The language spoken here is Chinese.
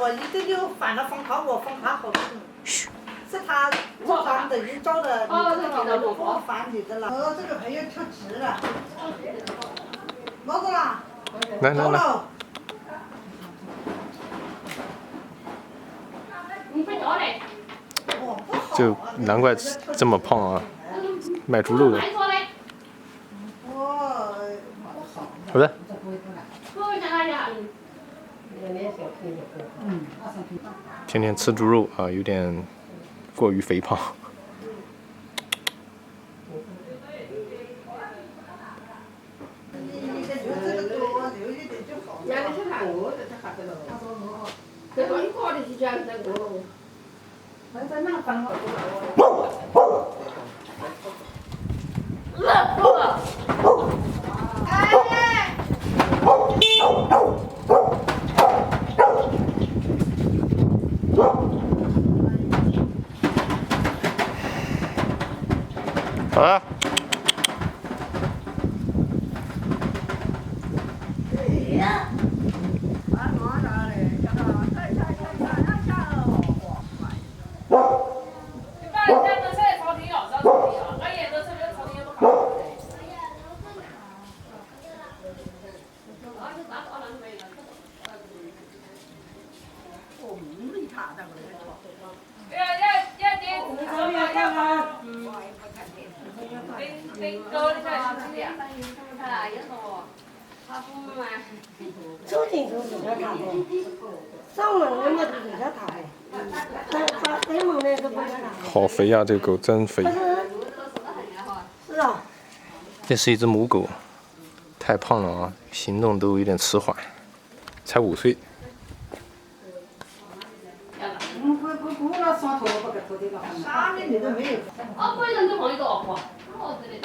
我一直就烦了放他，我放他好多人。是他专等于找的，你知道吗？我不烦你的了。这个朋友跳直了。老子啦！来。就难怪这么胖啊，卖猪肉的。好的。天天吃猪肉啊，有点过于肥胖。好了。抽筋都是他打的，上门的嘛都是他打的，开门的都不是他打。好肥呀，这个狗真肥。是啊。这是一只母狗，太胖了啊，行动都有点迟缓，才5岁。啥的你都没有。啊，不然你放一个哦，好，这里。